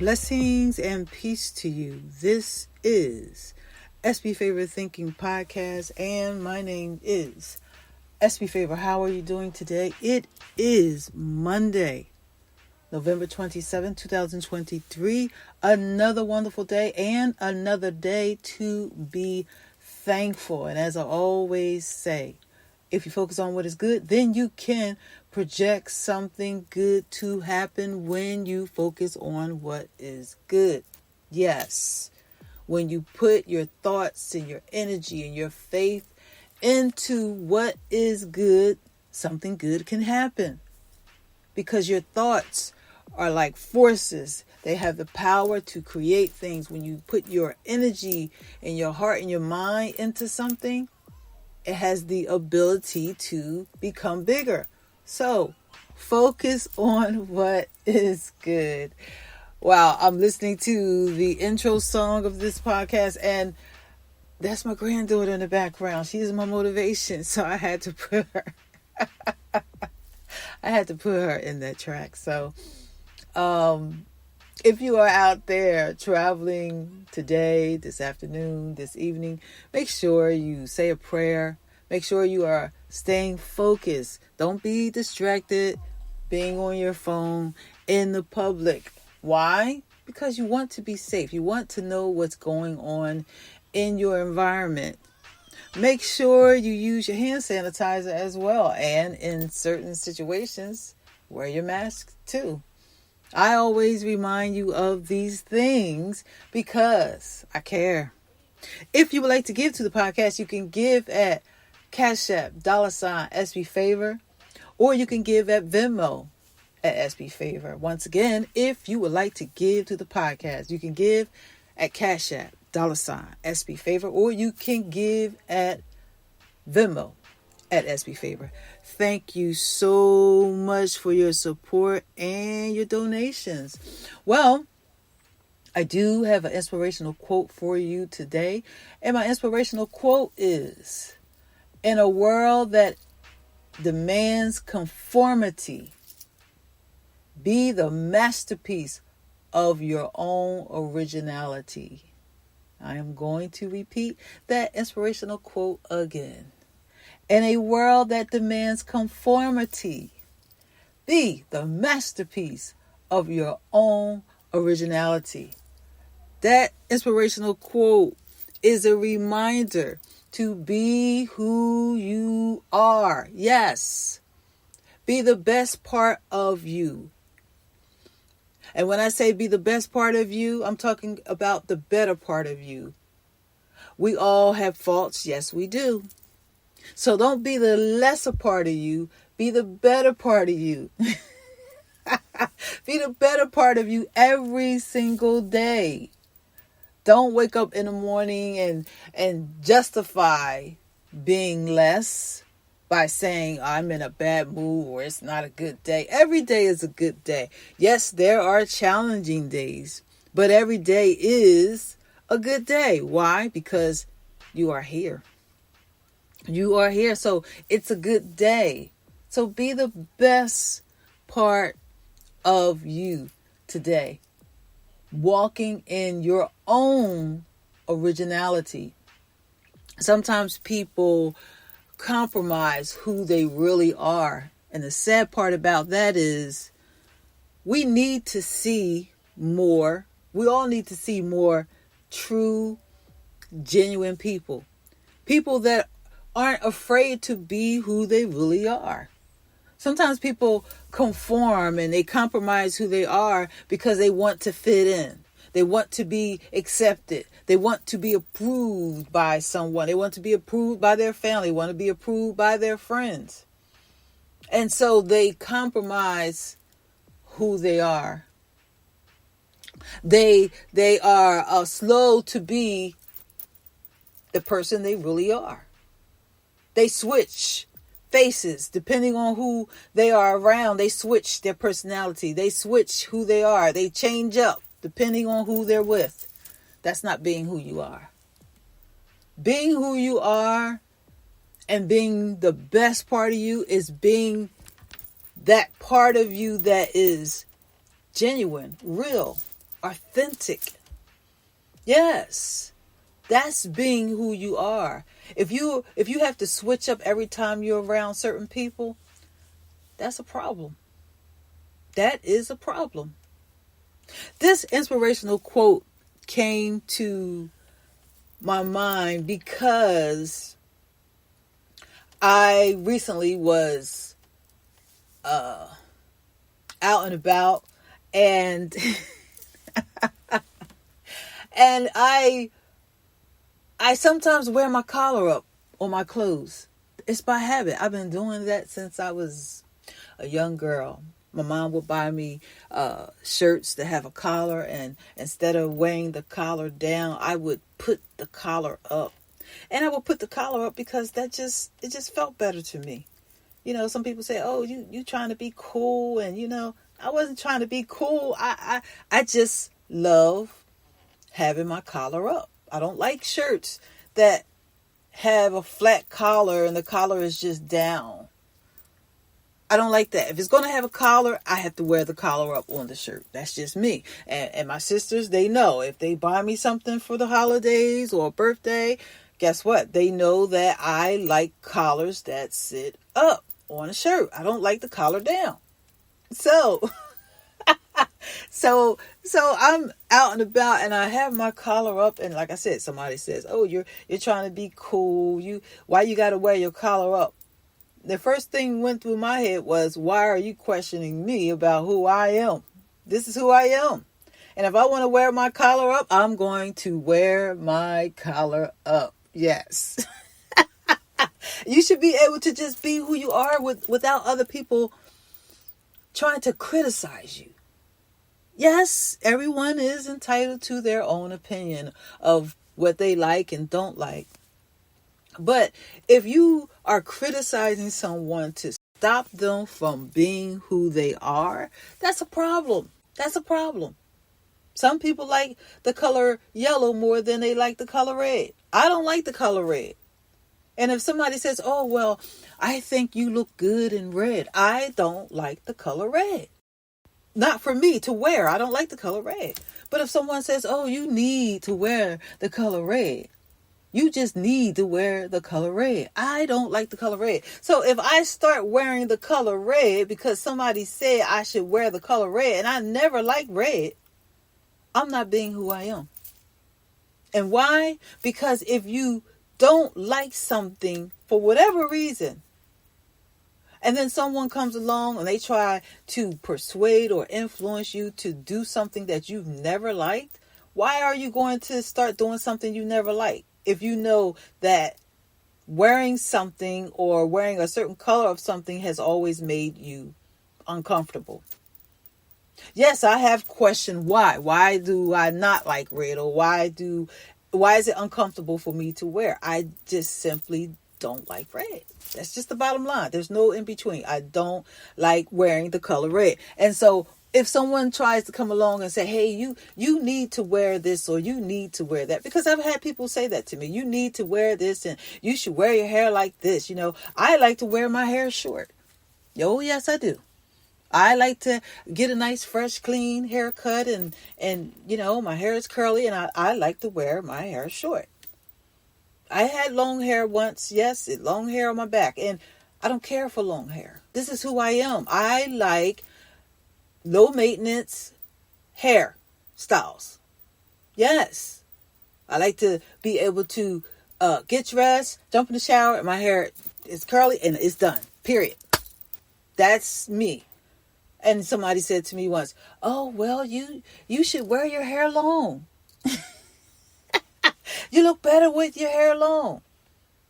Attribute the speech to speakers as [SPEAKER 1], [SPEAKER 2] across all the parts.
[SPEAKER 1] Blessings and peace to you. This is SB Favor Thinking Podcast, and my name is SB Favor. How are you doing today? It is Monday, November 27, 2023. Another wonderful day and another day to be thankful. And as I always say, if you focus on what is good, then you can project something good to happen when you focus on what is good. Yes. When you put your thoughts and your energy and your faith into what is good, something good can happen. Because your thoughts are like forces. They have the power to create things. When you put your energy and your heart and your mind into something, it has the ability to become bigger. So focus on what is good. Wow, I'm listening to the intro song of this podcast, and that's my granddaughter in the background. She is my motivation, so I had to put her in that track. So if you are out there traveling today, this afternoon, this evening, make sure you say a prayer. Make sure you are staying focused. Don't be distracted being on your phone in the public. Why? Because you want to be safe. You want to know what's going on in your environment. Make sure you use your hand sanitizer as well. And in certain situations, wear your mask too. I always remind you of these things because I care. If you would like to give to the podcast, you can give at Cash App, $SB Favor, or you can give at Venmo at SB Favor. Once again, if you would like to give to the podcast, you can give at Cash App, $SB Favor, or you can give at Venmo at SB Favor. Thank you so much for your support and your donations. Well, I do have an inspirational quote for you today. And my inspirational quote is, in a world that demands conformity, be the masterpiece of your own originality. I am going to repeat that inspirational quote again. In a world that demands conformity, be the masterpiece of your own originality. That inspirational quote is a reminder to be who you are. Yes. Be the best part of you. And when I say be the best part of you, I'm talking about the better part of you. We all have faults. Yes, we do. So don't be the lesser part of you. Be the better part of you. Be the better part of you every single day. Don't wake up in the morning and justify being less by saying I'm in a bad mood or it's not a good day. Every day is a good day. Yes, there are challenging days, but every day is a good day. Why? Because you are here. You are here, so it's a good day. So be the best part of you today. Walking in your own originality. Sometimes people compromise who they really are. And the sad part about that is we need to see more. We all need to see more true, genuine people. People that aren't afraid to be who they really are. Sometimes people conform and they compromise who they are because they want to fit in. They want to be accepted. They want to be approved by someone. They want to be approved by their family. They want to be approved by their friends. And so they compromise who they are. They are slow to be the person they really are. They switch faces depending on who they are around. They switch their personality. They switch who they are. They change up depending on who they're with. That's not being who you are. Being who you are and being the best part of you is being that part of you that is genuine, real, authentic. Yes, that's being who you are. If you have to switch up every time you're around certain people, that's a problem. That is a problem. This inspirational quote came to my mind because I recently was out and about, and and I sometimes wear my collar up on my clothes. It's by habit. I've been doing that since I was a young girl. My mom would buy me shirts that have a collar, and instead of weighing the collar down, I would put the collar up. And I would put the collar up because it just felt better to me. You know, some people say, "Oh, you trying to be cool," and I wasn't trying to be cool. I just love having my collar up. I don't like shirts that have a flat collar and the collar is just down. I don't like that. If it's going to have a collar, I have to wear the collar up on the shirt. That's just me. And my sisters, they know if they buy me something for the holidays or birthday, guess what? They know that I like collars that sit up on a shirt. I don't like the collar down. So I'm out and about and I have my collar up, and like I said, somebody says, "Oh, you're trying to be cool. Why you got to wear your collar up?" The first thing went through my head was, why are you questioning me about who I am? This is who I am. And if I want to wear my collar up, I'm going to wear my collar up. Yes. You should be able to just be who you are without other people trying to criticize you. Yes, everyone is entitled to their own opinion of what they like and don't like. But if you are criticizing someone to stop them from being who they are, that's a problem. That's a problem. Some people like the color yellow more than they like the color red. I don't like the color red. And if somebody says, "Oh, well, I think you look good in red," I don't like the color red. Not for me to wear. I don't like the color red. But if someone says, "Oh, you need to wear the color red," you just need to wear the color red. I don't like the color red. So if I start wearing the color red because somebody said I should wear the color red and I never like red, I'm not being who I am. And why? Because if you don't like something for whatever reason, and then someone comes along and they try to persuade or influence you to do something that you've never liked, why are you going to start doing something you never liked? If you know that wearing something or wearing a certain color of something has always made you uncomfortable. Yes, I have questioned why. Why do I not like red? Or why is it uncomfortable for me to wear? I just simply don't like red. That's just the bottom line. There's no in between. I don't like wearing the color red. And so if someone tries to come along and say, "Hey, you need to wear this or you need to wear that," because I've had people say that to me, "You need to wear this and you should wear your hair like this." I like to wear my hair short. Oh, yes, I do. I like to get a nice, fresh, clean haircut and my hair is curly and I like to wear my hair short. I had long hair once. Yes, long hair on my back, and I don't care for long hair. This is who I am. I like low maintenance hair styles. Yes. I like to be able to get dressed, jump in the shower, and my hair is curly and it's done. Period. That's me. And somebody said to me once, "Oh, well, you should wear your hair long. You look better with your hair long."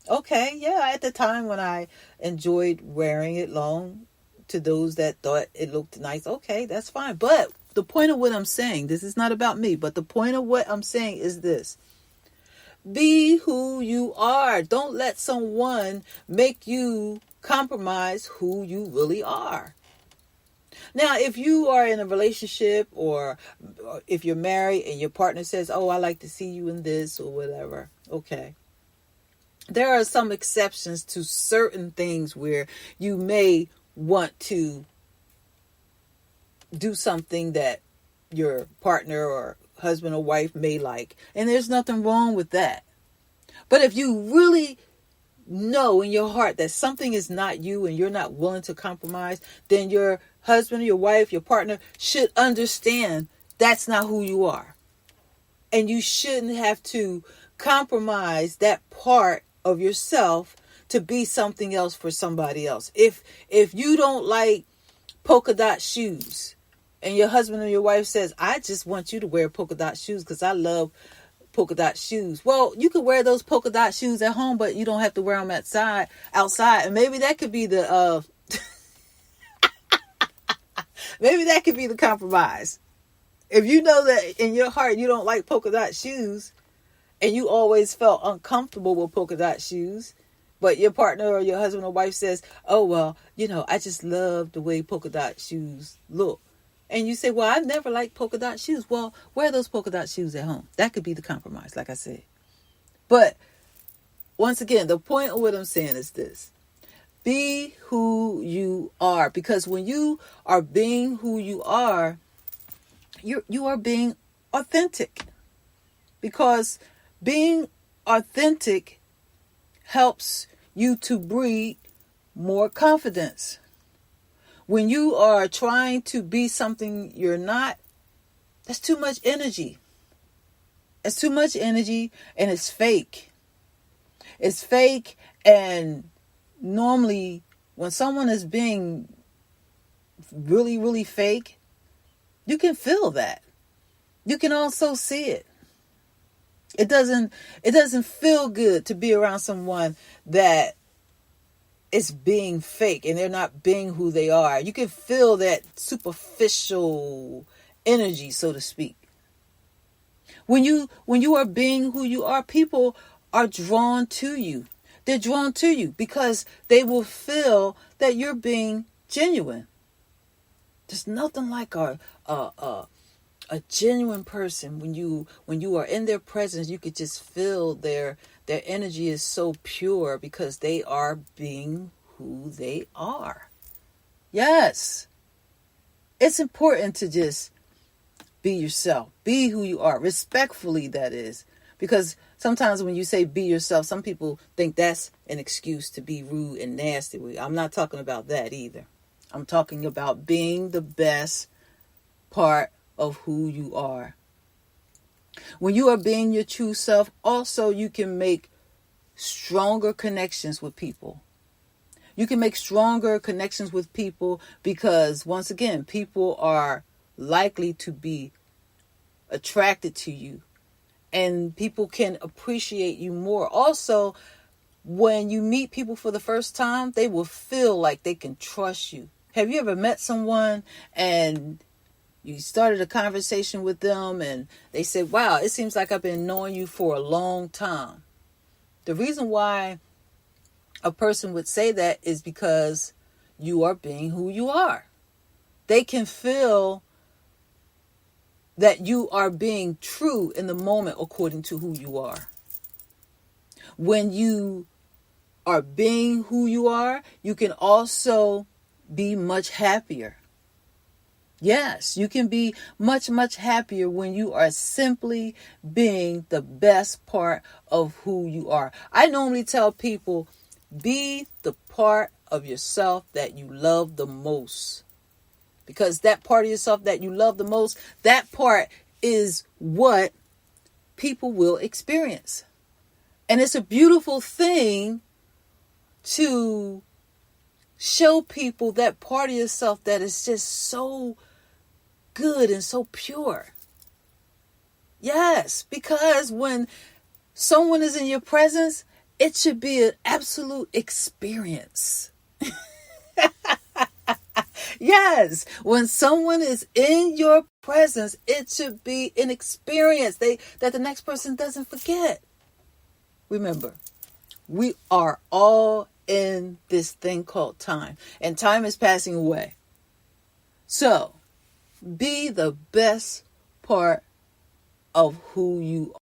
[SPEAKER 1] Okay, yeah, at the time when I enjoyed wearing it long, to those that thought it looked nice, okay, that's fine. But the point of what I'm saying, this is not about me, but the point of what I'm saying is this. Be who you are. Don't let someone make you compromise who you really are. Now, if you are in a relationship or if you're married and your partner says, "Oh, I like to see you in this," or whatever, okay. There are some exceptions to certain things where you may want to do something that your partner or husband or wife may like. And there's nothing wrong with that. But if you really know in your heart that something is not you and you're not willing to compromise, then your husband, your wife, your partner should understand that's not who you are. And you shouldn't have to compromise that part of yourself to be something else for somebody else. If you don't like polka dot shoes and your husband or your wife says, I just want you to wear polka dot shoes because I love polka dot shoes. Well, you could wear those polka dot shoes at home, but you don't have to wear them outside. And maybe that could be the maybe that could be the compromise. If you know that in your heart you don't like polka dot shoes and you always felt uncomfortable with polka dot shoes, but your partner or your husband or wife says, oh, well, I just love the way polka dot shoes look. And you say, well, I never liked polka dot shoes. Well, wear those polka dot shoes at home. That could be the compromise, like I said. But once again, the point of what I'm saying is this. Be who you are. Because when you are being who you are, you are being authentic. Because being authentic helps you to breed more confidence. When you are trying to be something you're not, that's too much energy. It's too much energy and it's fake. It's fake, and normally when someone is being really, really fake, you can feel that. You can also see it. It doesn't feel good to be around someone that is being fake and they're not being who they are. You can feel that superficial energy, so to speak. When you are being who you are, people are drawn to you. They're drawn to you because they will feel that you're being genuine. There's nothing like a genuine person. When you are in their presence, you could just feel their energy is so pure because they are being who they are. Yes. It's important to just be yourself. Be who you are. Respectfully, that is. Because sometimes when you say be yourself, some people think that's an excuse to be rude and nasty. I'm not talking about that either. I'm talking about being the best part of who you are. When you are being your true self, also you can make stronger connections with people. You can make stronger connections with people because, once again, people are likely to be attracted to you and people can appreciate you more. Also, when you meet people for the first time, they will feel like they can trust you. Have you ever met someone and you started a conversation with them and they said, wow, it seems like I've been knowing you for a long time? The reason why a person would say that is because you are being who you are. They can feel that you are being true in the moment according to who you are. When you are being who you are, you can also be much happier. Yes, you can be much, much happier when you are simply being the best part of who you are. I normally tell people, be the part of yourself that you love the most. Because that part of yourself that you love the most, that part is what people will experience. And it's a beautiful thing to show people that part of yourself that is just so good and so pure. Yes, because when someone is in your presence, it should be an absolute experience. Yes, when someone is in your presence, it should be an experience that the next person doesn't forget. Remember, we are all in this thing called time, and time is passing away. So, be the best part of who you are.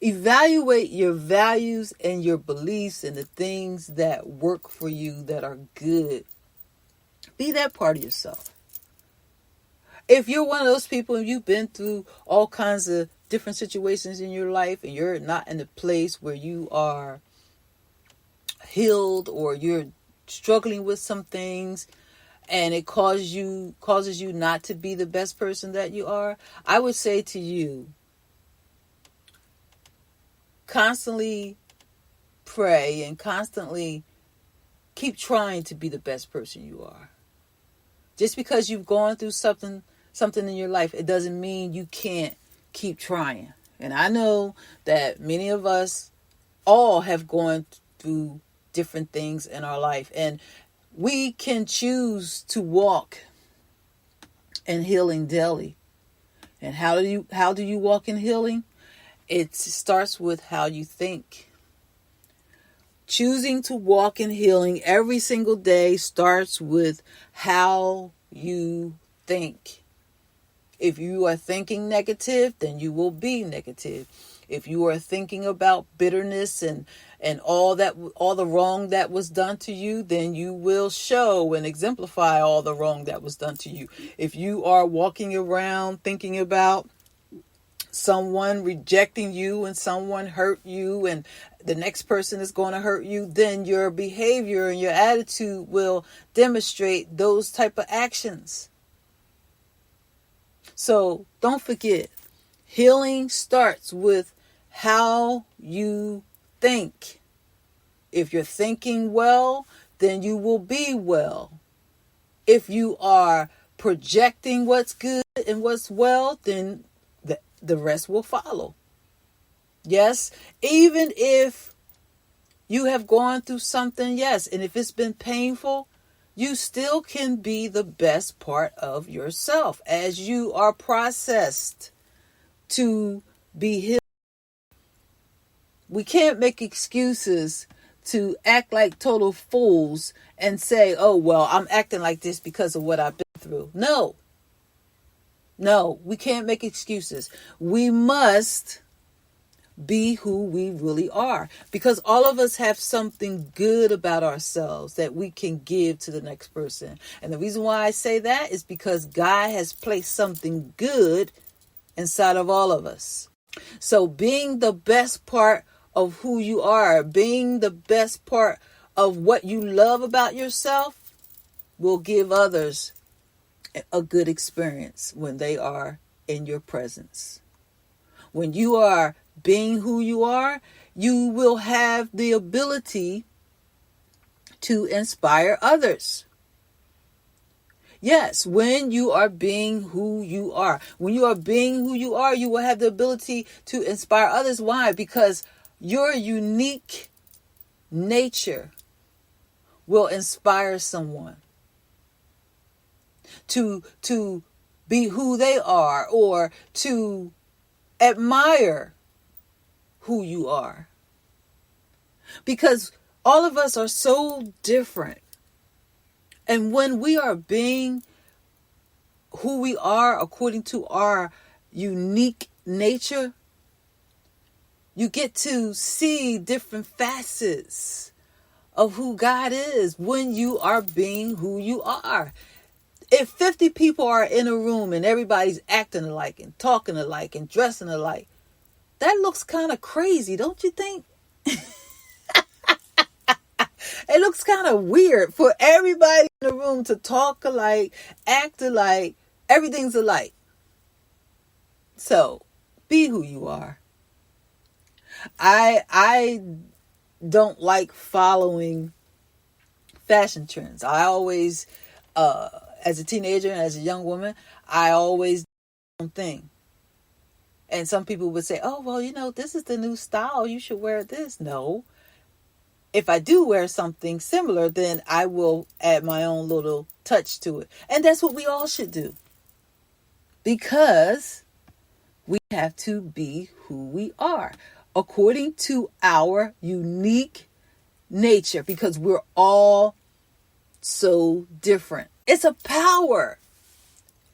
[SPEAKER 1] Evaluate your values and your beliefs and the things that work for you that are good. Be that part of yourself. If you're one of those people and you've been through all kinds of different situations in your life and you're not in a place where you are healed or you're struggling with some things and it causes you not to be the best person that you are, I would say to you, constantly pray and constantly keep trying to be the best person you are. Just because you've gone through something in your life, it doesn't mean you can't keep trying. And I know that many of us all have gone through different things in our life, and we can choose to walk in healing daily. And how do you walk in healing? It starts with how you think. Choosing to walk in healing every single day starts with how you think. If you are thinking negative, then you will be negative. If you are thinking about bitterness and all the wrong that was done to you, then you will show and exemplify all the wrong that was done to you. If you are walking around thinking about someone rejecting you and someone hurt you and the next person is going to hurt you, then your behavior and your attitude will demonstrate those type of actions. So don't forget, healing starts with how you think. If you're thinking well, then you will be well. If you are projecting what's good and what's well, then the rest will follow. Yes, even if you have gone through something, yes, and if it's been painful, you still can be the best part of yourself as you are processed to be healed. We can't make excuses to act like total fools and say, oh, well, I'm acting like this because of what I've been through. No, we can't make excuses. We must be who we really are, because all of us have something good about ourselves that we can give to the next person. And the reason why I say that is because God has placed something good inside of all of us. So being the best part of who you are, being the best part of what you love about yourself, will give others a good experience when they are in your presence. When you are being who you are, you will have the ability to inspire others. Yes, when you are being who you are. When you are being who you are, you will have the ability to inspire others. Why? Because your unique nature will inspire someone to be who they are or to admire who you are. Because all of us are so different. And when we are being who we are according to our unique nature, you get to see different facets of who God is when you are being who you are. If 50 people are in a room and everybody's acting alike and talking alike and dressing alike, that looks kind of crazy, don't you think? It looks kind of weird for everybody in the room to talk alike, act alike, everything's alike. So, be who you are. I don't like following fashion trends. I always, as a teenager and as a young woman, I always do my own thing. And some people would say, oh, well, this is the new style. You should wear this. No. If I do wear something similar, then I will add my own little touch to it. And that's what we all should do. Because we have to be who we are according to our unique nature, because we're all so different. It's a power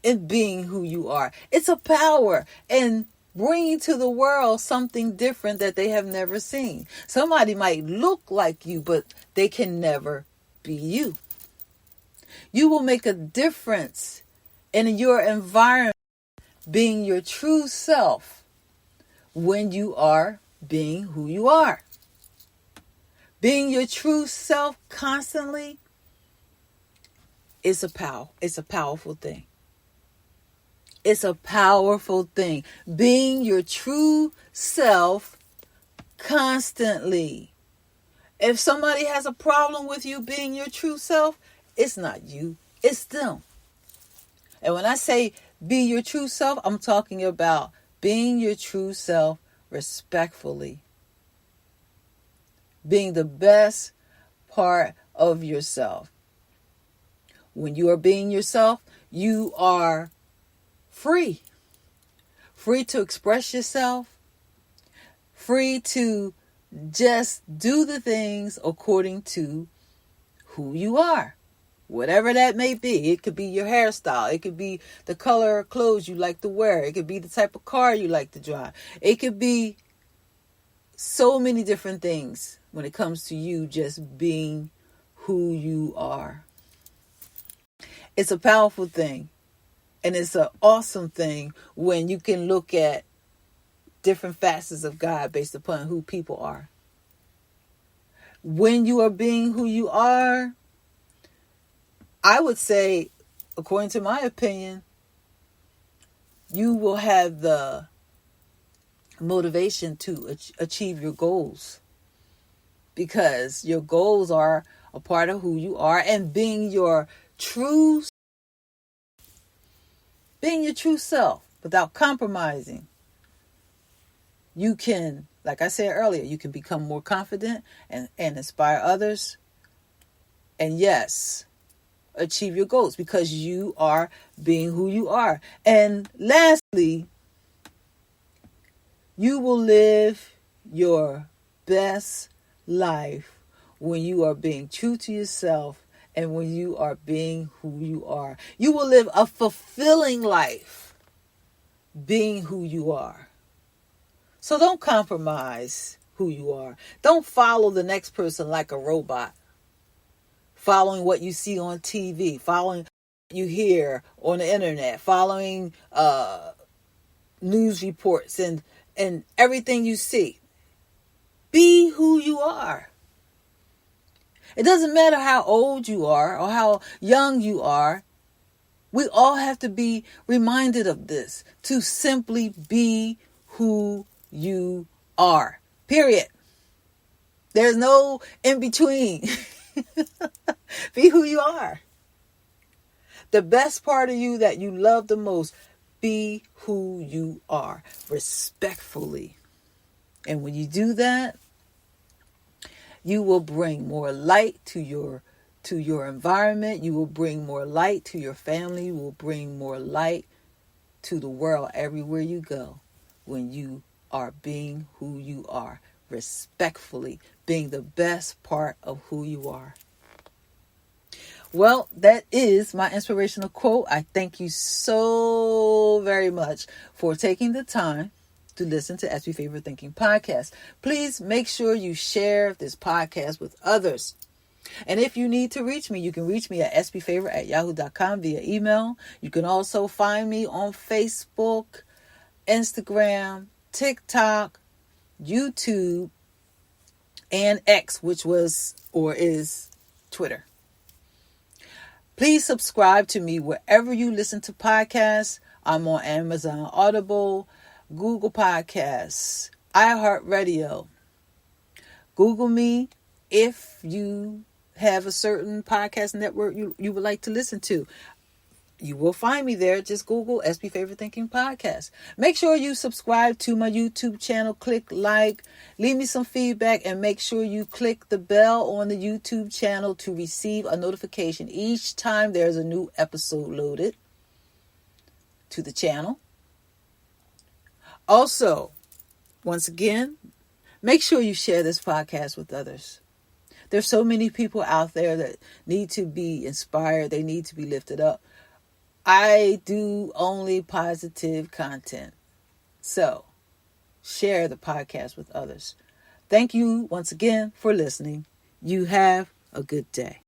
[SPEAKER 1] in being who you are. It's a power in bringing to the world something different that they have never seen. Somebody might look like you, but they can never be you. You will make a difference in your environment, being your true self when you are being who you are. Being your true self constantly is it's a powerful thing. It's a powerful thing. Being your true self constantly. If somebody has a problem with you being your true self, it's not you, it's them. And when I say be your true self, I'm talking about being your true self respectfully. Being the best part of yourself. When you are being yourself, you are free. Free to express yourself. Free to just do the things according to who you are. Whatever that may be. It could be your hairstyle. It could be the color of clothes you like to wear. It could be the type of car you like to drive. It could be so many different things when it comes to you just being who you are. It's a powerful thing. And it's an awesome thing when you can look at different facets of God based upon who people are. When you are being who you are, I would say, according to my opinion, you will have the motivation to achieve your goals. Because your goals are a part of who you are, and being your true self without compromising. You can, like I said earlier, you can become more confident and inspire others. And yes, achieve your goals because you are being who you are. And lastly, you will live your best life when you are being true to yourself and when you are being who you are. You will live a fulfilling life being who you are. So don't compromise who you are. Don't follow the next person like a robot. Following what you see on TV, following what you hear on the internet, following news reports and everything you see. Be who you are. It doesn't matter how old you are or how young you are. We all have to be reminded of this, to simply be who you are. Period. There's no in between. Be who you are. The best part of you that you love the most, be who you are, respectfully. And when you do that, you will bring more light to your environment. You will bring more light to your family. You will bring more light to the world everywhere you go when you are being who you are, respectfully, being the best part of who you are. Well, that is my inspirational quote. I thank you so very much for taking the time to listen to SB Favorite Thinking Podcast. Please make sure you share this podcast with others. And if you need to reach me, you can reach me at sbfavorite@yahoo.com via email. You can also find me on Facebook, Instagram, TikTok, YouTube, and X, which was or is Twitter. Please subscribe to me wherever you listen to podcasts. I'm on Amazon Audible, Google Podcasts, iHeartRadio. Google me if you have a certain podcast network you would like to listen to. You will find me there. Just Google SB Favorite Thinking Podcast. Make sure you subscribe to my YouTube channel. Click like. Leave me some feedback. And make sure you click the bell on the YouTube channel to receive a notification each time there's a new episode loaded to the channel. Also, once again, make sure you share this podcast with others. There's so many people out there that need to be inspired. They need to be lifted up. I do only positive content. So, share the podcast with others. Thank you once again for listening. You have a good day.